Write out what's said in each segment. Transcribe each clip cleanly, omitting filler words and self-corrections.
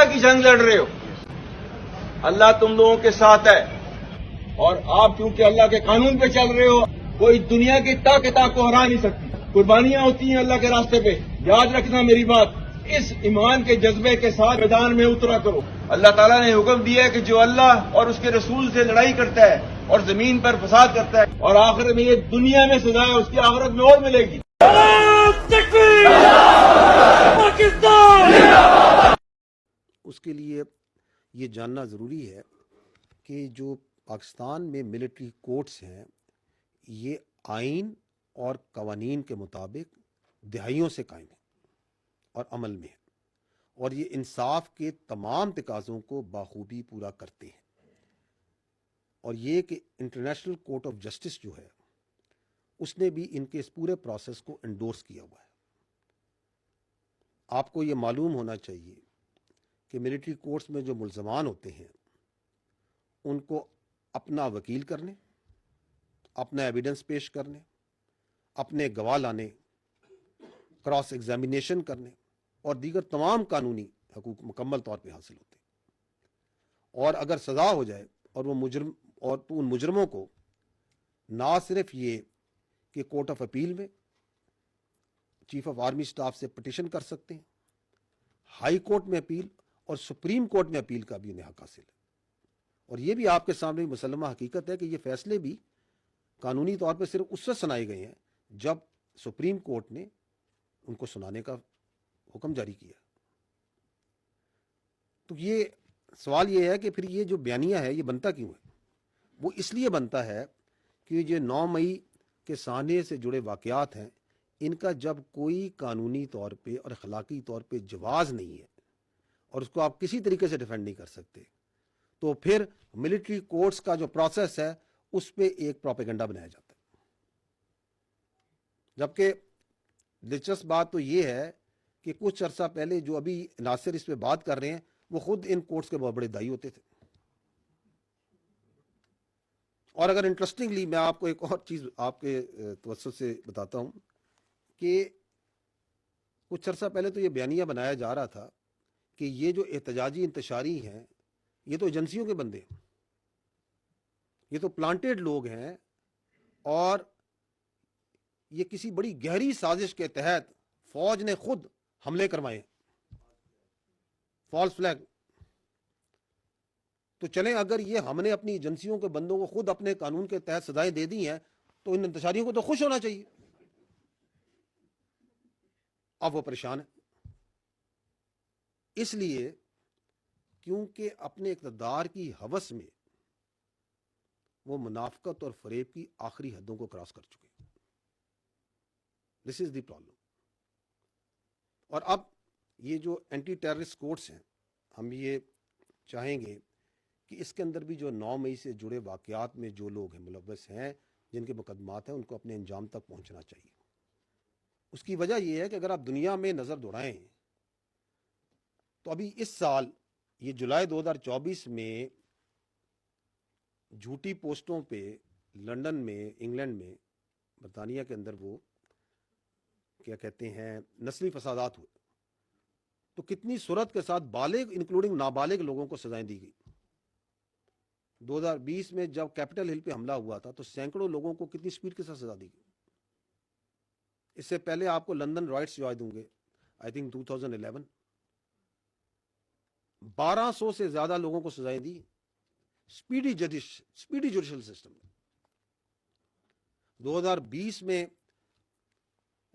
اللہ کی جنگ لڑ رہے ہو. اللہ تم لوگوں کے ساتھ ہے اور آپ کیونکہ اللہ کے قانون پہ چل رہے ہو, کوئی دنیا کی طاقت کو ہرا نہیں سکتی. قربانیاں ہوتی ہیں اللہ کے راستے پہ. یاد رکھنا میری بات, اس ایمان کے جذبے کے ساتھ میدان میں اترا کرو. اللہ تعالیٰ نے حکم دیا ہے کہ جو اللہ اور اس کے رسول سے لڑائی کرتا ہے اور زمین پر فساد کرتا ہے اور آخرت میں یہ دنیا میں سزا ہے, اس کی آخرت میں اور ملے گی. اس کے لیے یہ جاننا ضروری ہے کہ جو پاکستان میں ملٹری کورٹس ہیں یہ آئین اور قوانین کے مطابق دہائیوں سے قائم ہیں اور عمل میں ہیں, اور یہ انصاف کے تمام تقاضوں کو بخوبی پورا کرتے ہیں. اور یہ کہ انٹرنیشنل کورٹ آف جسٹس جو ہے اس نے بھی ان کے اس پورے پروسیس کو انڈورس کیا ہوا ہے. آپ کو یہ معلوم ہونا چاہیے کہ ملٹری کورٹس میں جو ملزمان ہوتے ہیں ان کو اپنا وکیل کرنے, اپنا ایویڈنس پیش کرنے, اپنے گواہ لانے, کراس ایگزامینیشن کرنے اور دیگر تمام قانونی حقوق مکمل طور پہ حاصل ہوتے ہیں. اور اگر سزا ہو جائے اور وہ مجرم اور تو ان مجرموں کو نہ صرف یہ کہ کورٹ آف اپیل میں چیف آف آرمی سٹاف سے پٹیشن کر سکتے ہیں, ہائی کورٹ میں اپیل اور سپریم کورٹ میں اپیل کا بھی انہیں حق حاصل ہے. اور یہ بھی آپ کے سامنے مسلمہ حقیقت ہے کہ یہ فیصلے بھی قانونی طور پہ صرف اس سے سنائے گئے ہیں جب سپریم کورٹ نے ان کو سنانے کا حکم جاری کیا. تو یہ سوال یہ ہے کہ پھر یہ جو بیانیہ ہے یہ بنتا کیوں ہے؟ وہ اس لیے بنتا ہے کہ یہ 9 مئی کے سانحے سے جڑے واقعات ہیں, ان کا جب کوئی قانونی طور پہ اور اخلاقی طور پہ جواز نہیں ہے اور اس کو آپ کسی طریقے سے ڈیفینڈ نہیں کر سکتے, تو پھر ملٹری کورٹس کا جو پروسیس ہے اس پہ ایک پروپیگنڈا بنایا جاتا ہے. جبکہ دلچسپ بات تو یہ ہے کہ کچھ عرصہ پہلے جو ابھی ناصر اس پہ بات کر رہے ہیں وہ خود ان کورٹس کے بہت بڑے دائی ہوتے تھے. اور اگر انٹرسٹنگلی میں آپ کو ایک اور چیز آپ کے توسط سے بتاتا ہوں کہ کچھ عرصہ پہلے تو یہ بیانیہ بنایا جا رہا تھا کہ یہ جو احتجاجی انتشاری ہیں یہ تو ایجنسیوں کے بندے ہیں, یہ تو پلانٹیڈ لوگ ہیں اور یہ کسی بڑی گہری سازش کے تحت فوج نے خود حملے کروائے ہیں, فالس فلیگ. تو چلیں اگر یہ ہم نے اپنی ایجنسیوں کے بندوں کو خود اپنے قانون کے تحت سزائیں دے دی ہیں تو ان انتشاریوں کو تو خوش ہونا چاہیے. اب وہ پریشان ہے اس لیے کیونکہ اپنے اقتدار کی ہوس میں وہ منافقت اور فریب کی آخری حدوں کو کراس کر چکے ہیں. دس از دی پرابلم. اور اب یہ جو اینٹی ٹیررسٹ کورٹس ہیں ہم یہ چاہیں گے کہ اس کے اندر بھی جو 9 مئی سے جڑے واقعات میں جو لوگ ہیں ملوث ہیں جن کے مقدمات ہیں ان کو اپنے انجام تک پہنچنا چاہیے. اس کی وجہ یہ ہے کہ اگر آپ دنیا میں نظر دوڑائیں تو ابھی اس سال یہ جولائی 2024 میں جھوٹی پوسٹوں پہ لندن میں, انگلینڈ میں, برطانیہ کے اندر وہ کیا کہتے ہیں نسلی فسادات ہوئے تو کتنی صورت کے ساتھ بالغ انکلوڈنگ نابالغ لوگوں کو سزائیں دی گئی. 2020 میں جب کیپٹل ہل پہ حملہ ہوا تھا تو سینکڑوں لوگوں کو کتنی سپیڈ کے ساتھ سزا دی گئی. اس سے پہلے آپ کو لندن رائٹس یاد ہوں گے, آئی تھنک 2011 1200 سے زیادہ لوگوں کو سزائیں دی سپیڈی جوڈیشل سسٹم میں. 2020 میں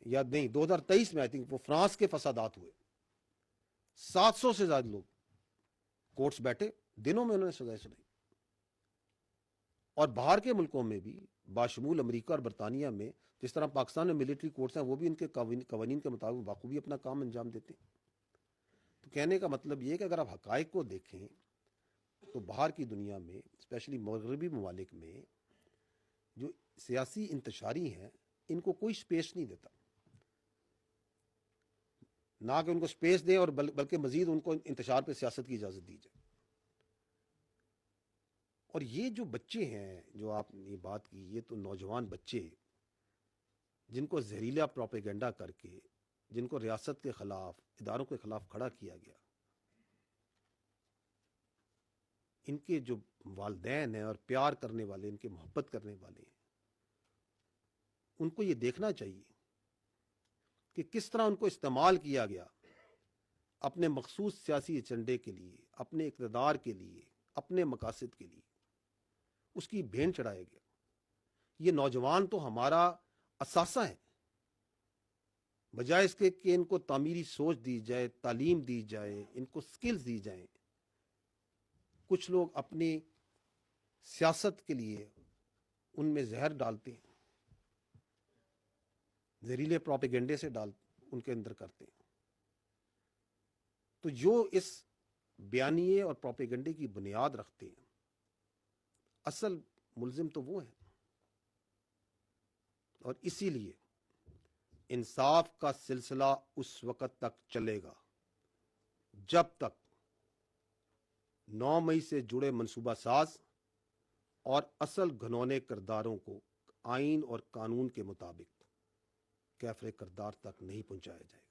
یا نہیں 2023 میں آئی تھنک وہ فرانس کے فسادات ہوئے, 700 سے زیادہ لوگ کورٹس بیٹھے, دنوں میں انہوں نے سزائیں سنائی. اور باہر کے ملکوں میں بھی باشمول امریکہ اور برطانیہ میں جس طرح پاکستان میں ملٹری کورٹس ہیں وہ بھی ان کے قوانین کے مطابق بخوبی اپنا کام انجام دیتے ہیں. تو کہنے کا مطلب یہ کہ اگر آپ حقائق کو دیکھیں تو باہر کی دنیا میں اسپیشلی مغربی ممالک میں جو سیاسی انتشاری ہیں ان کو کوئی سپیس نہیں دیتا, نہ کہ ان کو سپیس دیں اور بلکہ مزید ان کو انتشار پہ سیاست کی اجازت دی جائے. اور یہ جو بچے ہیں جو آپ نے بات کی یہ تو نوجوان بچے جن کو زہریلا پروپیگنڈا کر کے جن کو ریاست کے خلاف اداروں کے خلاف کھڑا کیا گیا ان کے جو والدین ہیں اور پیار کرنے والے، ان کے محبت کرنے والے ہیں، ان کو یہ دیکھنا چاہیے کہ کس طرح ان کو استعمال کیا گیا اپنے مخصوص سیاسی ایجنڈے کے لیے، اپنے اقتدار کے لیے، اپنے مقاصد کے لیے، اس کی بھین چڑھایا گیا۔ یہ نوجوان تو ہمارا اثاثہ ہے، بجائے اس کے کہ ان کو تعمیری سوچ دی جائے، تعلیم دی جائے، ان کو سکلز دی جائیں، کچھ لوگ اپنی سیاست کے لیے ان میں زہر ڈالتے ہیں، زہریلے پروپیگنڈے سے ان کے اندر کرتے ہیں۔ تو جو اس بیانیے اور پروپیگنڈے کی بنیاد رکھتے ہیں، اصل ملزم تو وہ ہیں۔ اور اسی لیے انصاف کا سلسلہ اس وقت تک چلے گا جب تک 9 مئی سے جڑے منصوبہ ساز اور اصل گھنونے کرداروں کو آئین اور قانون کے مطابق کیفر کردار تک نہیں پہنچایا جائے گا،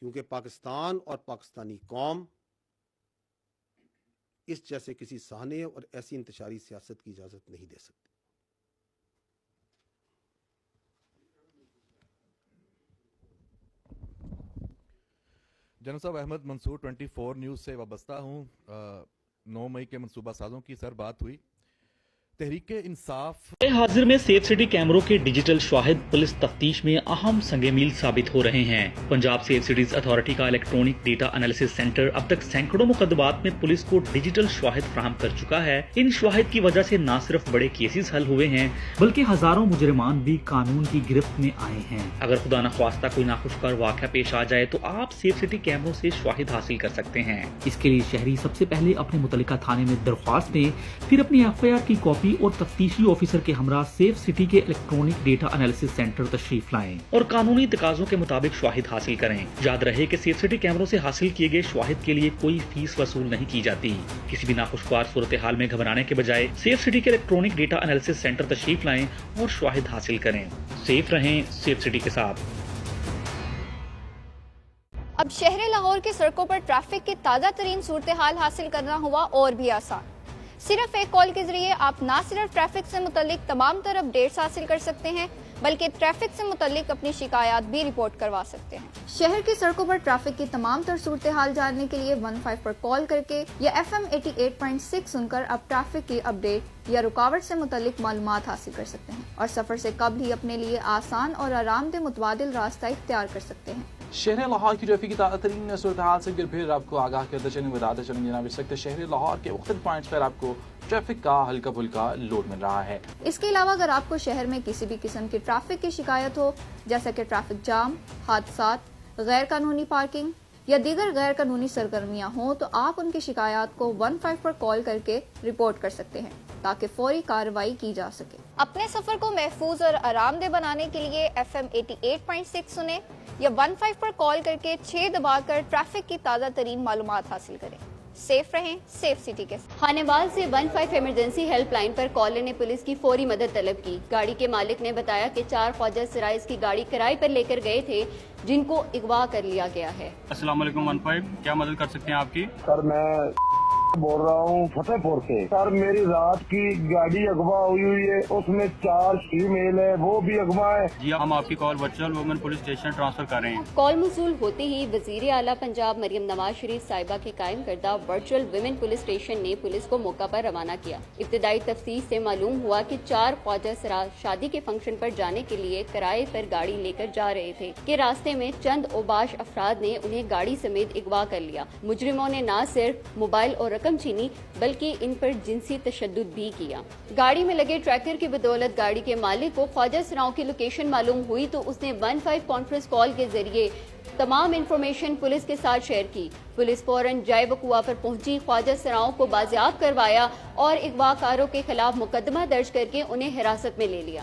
کیونکہ پاکستان اور پاکستانی قوم اس جیسے کسی سانحے اور ایسی انتشاری سیاست کی اجازت نہیں دے سکتی۔ جنرل صاحب، احمد منصور 24 نیوز سے وابستہ ہوں۔ 9 مئی کے منصوبہ سازوں کی سر بات ہوئی۔ تحریک انصاف حاضر میں سیف سٹی کیمروں کے ڈیجیٹل شواہد پولیس تفتیش میں اہم سنگ میل ثابت ہو رہے ہیں۔ پنجاب سیف سٹیز اتھارٹی کا الیکٹرونک ڈیٹا انالیسس سینٹر اب تک سینکڑوں مقدمات میں پولیس کو ڈیجیٹل شواہد فراہم کر چکا ہے۔ ان شواہد کی وجہ سے نہ صرف بڑے کیسز حل ہوئے ہیں بلکہ ہزاروں مجرمان بھی قانون کی گرفت میں آئے ہیں۔ اگر خدا نخواستہ کوئی ناخوشگوار واقعہ پیش آ جائے تو آپ سیف سٹی کیمروں سے شواہد حاصل کر سکتے ہیں۔ اس کے لیے شہری سب سے پہلے اپنے متعلقہ تھانے میں درخواست دیں، پھر اپنی FIR کی کاپی اور تفتیشی آفیسر کے ہمراہ سیف سٹی کے الیکٹرونک ڈیٹا انالیسس سینٹر تشریف لائیں اور قانونی تقاضوں کے مطابق شواہد حاصل کریں۔ یاد رہے کہ سیف سٹی کیمروں سے حاصل کیے گئے شواہد کے لیے کوئی فیس وصول نہیں کی جاتی۔ کسی بھی ناخوشگوار صورتحال میں گھبرانے کے بجائے سیف سٹی کے الیکٹرونک ڈیٹا انالیسس سینٹر تشریف لائیں اور شواہد حاصل کریں۔ سیف رہیں سیف سٹی کے ساتھ۔ اب شہر لاہور کی سڑکوں پر ٹریفک کی تازہ ترین صورتحال حاصل کرنا ہوا اور بھی آسان۔ صرف ایک کال کے ذریعے آپ نہ صرف ٹریفک سے متعلق تمام تر اپڈیٹس حاصل کر سکتے ہیں بلکہ ٹریفک سے متعلق اپنی شکایات بھی رپورٹ کروا سکتے ہیں۔ شہر کی سڑکوں پر ٹریفک کی تمام تر صورتحال جاننے کے لیے 15 پر کال کر کے یا FM 88.6 سن کر آپ ٹریفک کی اپڈیٹ یا رکاوٹ سے متعلق معلومات حاصل کر سکتے ہیں اور سفر سے قبل ہی اپنے لیے آسان اور آرام دہ متبادل راستہ اختیار کر سکتے ہیں۔ شہر لاہور کی ٹریفک کی تازہ ترین صورتحال سے پھر آپ کو آگاہ کرتے چلیں، بتاتے چلیں جناب اس وقت شہر لاہور کے مختلف پوائنٹس پر آپ کو ٹریفک کا ہلکا پھلکا لوڈ مل رہا ہے۔ اس کے علاوہ اگر آپ کو شہر میں کسی بھی قسم کی ٹریفک کی شکایت ہو، جیسا کہ ٹریفک جام، حادثات، غیر قانونی پارکنگ یا دیگر غیر قانونی سرگرمیاں ہوں، تو آپ ان کی شکایات کو 15 پر کال کر کے رپورٹ کر سکتے ہیں تاکہ فوری کارروائی کی جا سکے۔ اپنے سفر کو محفوظ اور آرام دہ بنانے کے لیے FM 88.6 سنیں یا 15 پر کال کر کے 6 دبا کر ٹریفک کی تازہ ترین معلومات حاصل کریں۔ سیف رہیں سیف سٹی کے ساتھ۔ خانے بال سے 15 ایمرجنسی ہیلپ لائن پر کالر نے پولیس کی فوری مدد طلب کی۔ گاڑی کے مالک نے بتایا کہ 4 خواجہ سرائز کی گاڑی کرائے پر لے کر گئے تھے جن کو اغوا کر لیا گیا ہے۔ السلام علیکم 15، کیا مدد کر سکتے ہیں آپ کی؟ سر میں بول رہا ہوں فتح پور سے۔ سر میری رات کی گاڑی اغوا ہوئی ہے، اس میں 4 فیمیل ہے، وہ بھی اغوا ہے۔ جی ہم آپ کی call virtual woman police station transfer کر رہے ہیں۔ کال موصول ہوتے ہی وزیر اعلیٰ پنجاب مریم نواز شریف صاحبہ کے قائم کردہ ورچوئل ویمن پولیس اسٹیشن نے پولیس کو موقع پر روانہ کیا۔ ابتدائی تفتیش سے معلوم ہوا کہ 4 خواجہ سراج شادی کے فنکشن پر جانے کے لیے کرائے پر گاڑی لے کر جا رہے تھے کہ راستے میں چند اوباش افراد نے انہیں گاڑی سمیت اغوا کر لیا۔ مجرموں نے نہ صرف موبائل اور رقم چھینی بلکہ ان پر جنسی تشدد بھی کیا۔ گاڑی میں لگے ٹریکر کی بدولت گاڑی کے مالک کو خواجہ سراؤں کی لوکیشن معلوم ہوئی تو اس نے 15 کانفرنس کال کے ذریعے تمام انفارمیشن پولیس کے ساتھ شیئر کی۔ پولیس فوراً جائے وقوع پر پہنچی، خواجہ سراؤں کو بازیاب کروایا اور اغوا کاروں کے خلاف مقدمہ درج کر کے انہیں حراست میں لے لیا۔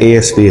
ASP